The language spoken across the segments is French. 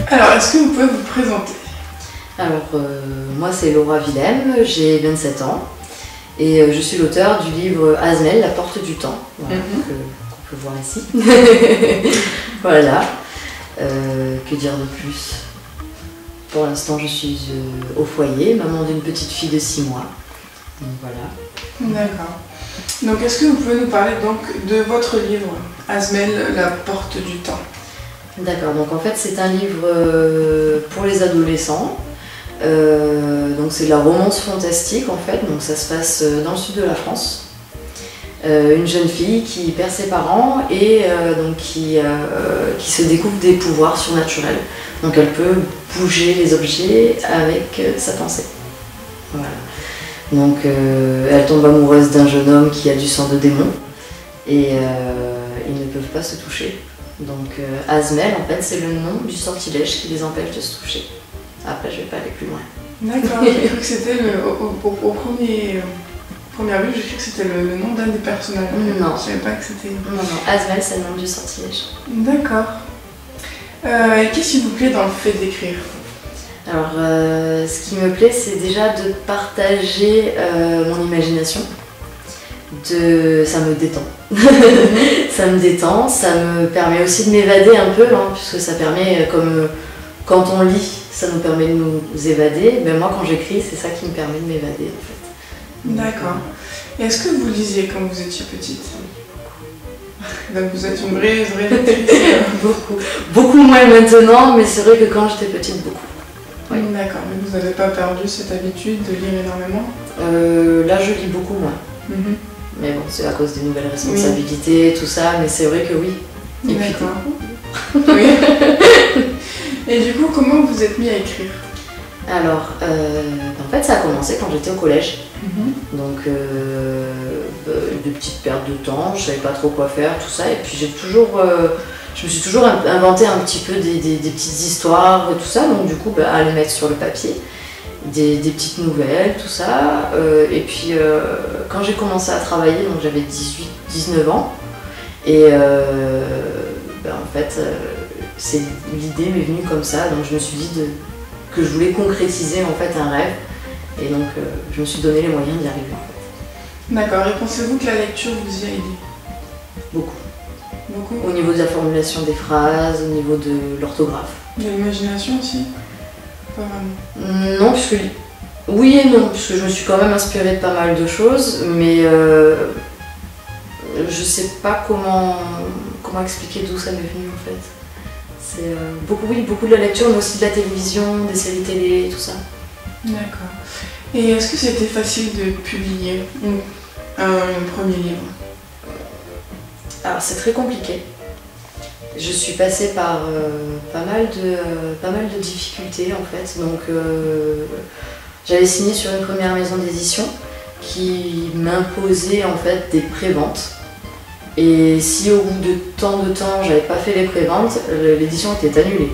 Alors, est-ce que vous pouvez vous présenter? Alors, moi c'est Laura Willem, j'ai 27 ans et je suis l'auteur du livre Azmel, la porte du temps, voilà, qu'on peut voir ici. Voilà, que dire de plus? Pour l'instant, je suis au foyer, maman d'une petite fille de 6 mois. Donc voilà. D'accord. Donc, est-ce que vous pouvez nous parler donc de votre livre, Azmel, la porte du temps? D'accord, donc en fait, c'est un livre pour les adolescents. Donc c'est de la romance fantastique en fait, donc ça se passe dans le sud de la France. Une jeune fille qui perd ses parents et donc qui se découvre des pouvoirs surnaturels. Donc elle peut bouger les objets avec sa pensée. Voilà. Donc elle tombe amoureuse d'un jeune homme qui a du sang de démon et ils ne peuvent pas se toucher. Donc Azmel en fait c'est le nom du sortilège qui les empêche de se toucher. Après je vais pas aller plus loin. D'accord, j'ai cru que c'était au première vue, j'ai cru que c'était le nom d'un des personnages. Non. Je savais pas que c'était... Non, Azmel c'est le nom du sortilège. D'accord. Et qu'est-ce qui vous plaît dans le fait d'écrire? Alors, ce qui me plaît, c'est déjà de partager mon imagination. Ça me détend. Ça me détend, ça me permet aussi de m'évader un peu, hein, puisque ça permet, comme quand on lit, ça nous permet de nous évader. Ben moi, quand j'écris, c'est ça qui me permet de m'évader, en fait. D'accord. Et est-ce que vous lisiez quand vous étiez petite? Donc vous êtes une vraie lectrice. Beaucoup. Beaucoup moins maintenant, mais c'est vrai que quand j'étais petite, beaucoup. Oui. D'accord, mais vous n'avez pas perdu cette habitude de lire énormément? Là, je lis beaucoup moins. Mais bon, c'est à cause des nouvelles responsabilités, tout ça, mais c'est vrai que oui. Et d'accord. Oui. Et du coup, comment vous êtes mis à écrire? Alors, en fait, ça a commencé quand j'étais au collège. Donc, des petites pertes de temps, je savais pas trop quoi faire, tout ça. Et puis, je me suis toujours inventé un petit peu des petites histoires, tout ça. Donc, du coup, à les mettre sur le papier. Des petites nouvelles, tout ça. Et puis, quand j'ai commencé à travailler, donc j'avais 18-19 ans. Et en fait, l'idée m'est venue comme ça. Donc, je me suis dit que je voulais concrétiser en fait un rêve. Et donc, je me suis donné les moyens d'y arriver. En fait. D'accord. Et pensez-vous que la lecture vous y a aidé? Beaucoup. Beaucoup? Au niveau de la formulation des phrases, au niveau de l'orthographe. De l'imagination aussi? Pas vraiment. Non, puisque... Oui et non, puisque je me suis quand même inspirée de pas mal de choses, mais je sais pas comment expliquer d'où ça m'est venu en fait. C'est beaucoup de la lecture, mais aussi de la télévision, des séries télé, tout ça. D'accord. Et est-ce que c'était facile de publier un premier livre? Alors c'est très compliqué. Je suis passée par pas mal de difficultés en fait. Donc j'avais signé sur une première maison d'édition qui m'imposait en fait des préventes. Et si au bout de tant de temps j'avais pas fait les préventes, l'édition était annulée.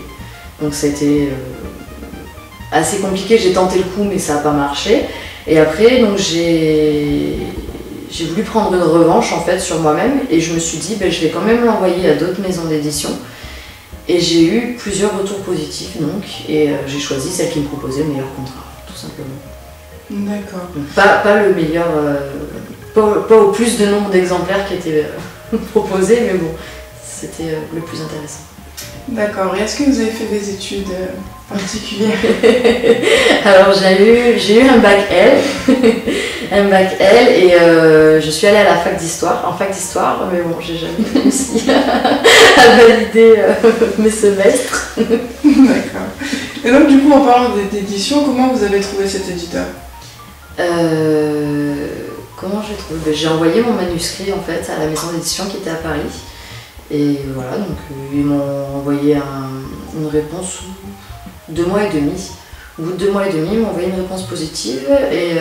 Donc ça a été assez compliqué, j'ai tenté le coup mais ça n'a pas marché. Et après donc j'ai voulu prendre une revanche en fait sur moi-même et je me suis dit je vais quand même l'envoyer à d'autres maisons d'édition. Et j'ai eu plusieurs retours positifs donc et j'ai choisi celle qui me proposait le meilleur contrat, tout simplement. D'accord. Pas le meilleur, pas au plus de nombre d'exemplaires qui étaient proposés, mais bon, c'était le plus intéressant. D'accord. Et est-ce que vous avez fait des études particulières? Alors j'ai eu un bac L, et je suis allée à la fac d'histoire, mais bon, j'ai jamais réussi à valider mes semestres. D'accord. Et donc du coup, en parlant d'édition, comment vous avez trouvé cet éditeur? Comment j'ai trouvé? J'ai envoyé mon manuscrit en fait à la maison d'édition qui était à Paris. Et voilà, donc ils m'ont envoyé une réponse 2 mois et demi. Au bout de 2 mois et demi, ils m'ont envoyé une réponse positive et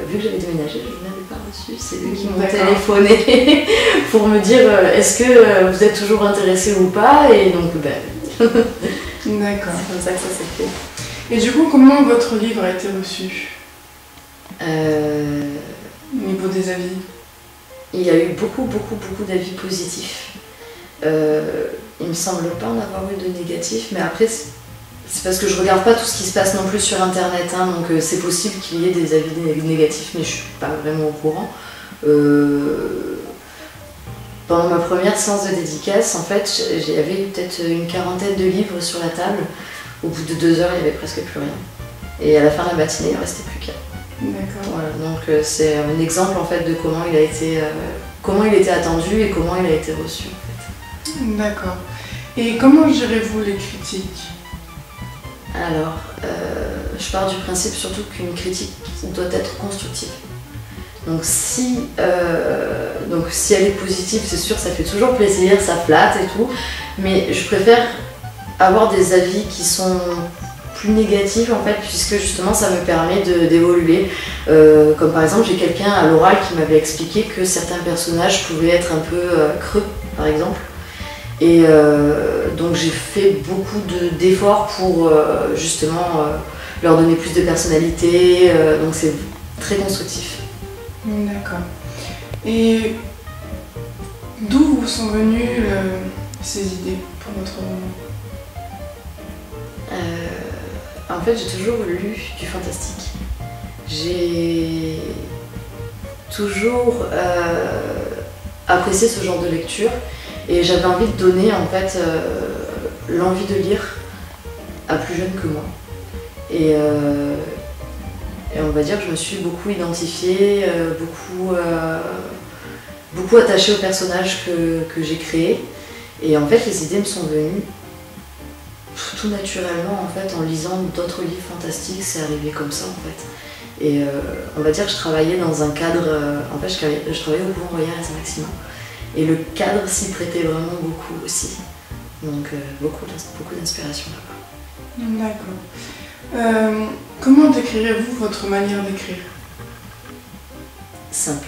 vu que j'avais déménagé, je ne l'avais pas reçue. C'est eux qui m'ont téléphoné pour me dire est-ce que vous êtes toujours intéressé ou pas, et donc D'accord. C'est comme ça que ça s'est fait. Et du coup, comment votre livre a été reçu? Au niveau des avis? Il y a eu beaucoup d'avis positifs. Il me semble pas en avoir eu de négatifs, mais après c'est parce que je regarde pas tout ce qui se passe non plus sur internet, hein, donc c'est possible qu'il y ait des avis négatifs, mais je suis pas vraiment au courant. Pendant ma première séance de dédicace, en fait, j'avais peut-être une quarantaine de livres sur la table. Au bout de 2 heures, il n'y avait presque plus rien. Et à la fin de la matinée, il ne restait plus qu'un. D'accord. Voilà, donc c'est un exemple en fait de comment il a été, comment il était attendu et comment il a été reçu. En fait. D'accord. Et comment gérez-vous les critiques? Alors, je pars du principe surtout qu'une critique doit être constructive. Donc si elle est positive, c'est sûr, ça fait toujours plaisir, ça flatte et tout, mais je préfère avoir des avis qui sont plus négatifs en fait, puisque justement ça me permet d'évoluer. Comme par exemple, j'ai quelqu'un à l'oral qui m'avait expliqué que certains personnages pouvaient être un peu creux, par exemple. Et donc j'ai fait beaucoup d'efforts pour justement leur donner plus de personnalité, donc c'est très constructif. D'accord. Et d'où vous sont venues ces idées pour votre roman? En fait, j'ai toujours lu du fantastique. J'ai toujours apprécié ce genre de lecture et j'avais envie de donner en fait l'envie de lire à plus jeune que moi. Et on va dire que je me suis beaucoup identifiée, beaucoup attachée au personnage que j'ai créé. Et en fait, les idées me sont venues tout naturellement en fait, en lisant d'autres livres fantastiques, c'est arrivé comme ça en fait. Et on va dire que je travaillais dans un cadre, en fait je travaillais au Couvent Royal à Saint-Maximin. Et le cadre s'y prêtait vraiment beaucoup aussi. Donc beaucoup d'inspiration là-bas. D'accord. Comment décrirez-vous votre manière d'écrire? Simple.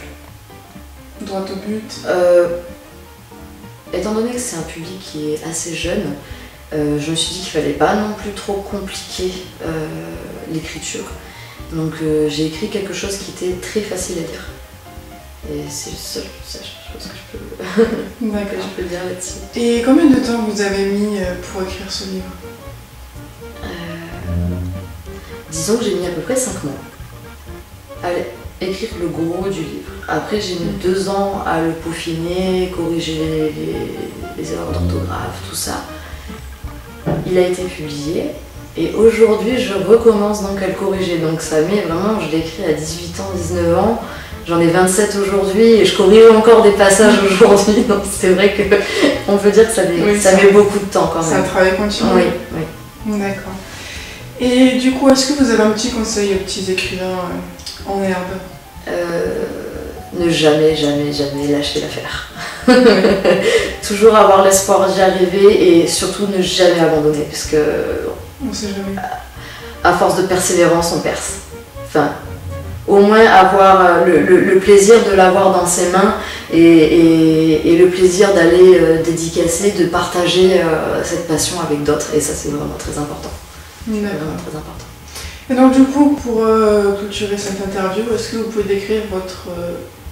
Droit au but? Étant donné que c'est un public qui est assez jeune, je me suis dit qu'il fallait pas non plus trop compliquer l'écriture. Donc j'ai écrit quelque chose qui était très facile à lire. Et c'est la seule chose que je peux dire là-dessus. Et combien de temps vous avez mis pour écrire ce livre? Disons que j'ai mis à peu près 5 mois à écrire le gros du livre. Après j'ai mis 2 ans à le peaufiner, corriger les erreurs d'orthographe, tout ça. Il a été publié et aujourd'hui je recommence donc à le corriger. Donc ça met vraiment, je l'ai écrit à 18 ans, 19 ans, j'en ai 27 aujourd'hui et je corrige encore des passages aujourd'hui. Donc c'est vrai qu'on peut dire que ça met beaucoup de temps quand même. C'est un travail continu. Oui. D'accord. Et du coup, est-ce que vous avez un petit conseil aux petits écrivains en herbe? Ne jamais lâcher l'affaire. Toujours avoir l'espoir d'y arriver et surtout ne jamais abandonner parce que on sait jamais. À force de persévérance on perce. Enfin, au moins avoir le plaisir de l'avoir dans ses mains et le plaisir d'aller dédicacer, de partager cette passion avec d'autres et ça c'est vraiment très important. D'accord. Très important. Et donc du coup, pour clôturer cette interview, est-ce que vous pouvez décrire votre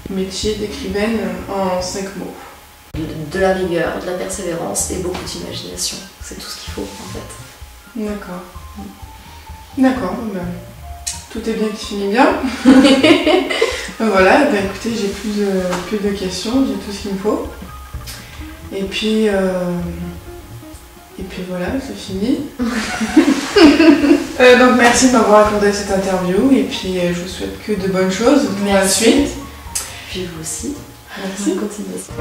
métier d'écrivaine en 5 mots? De la rigueur, de la persévérance et beaucoup d'imagination. C'est tout ce qu'il faut en fait. D'accord. D'accord, ben, tout est bien qui finit bien. Voilà, ben, écoutez, j'ai plus de questions, j'ai tout ce qu'il me faut. Et puis voilà, c'est fini. Donc merci de m'avoir accordé cette interview et puis je vous souhaite que de bonnes choses pour la suite. Puis vous aussi. Merci. Bonne continuation.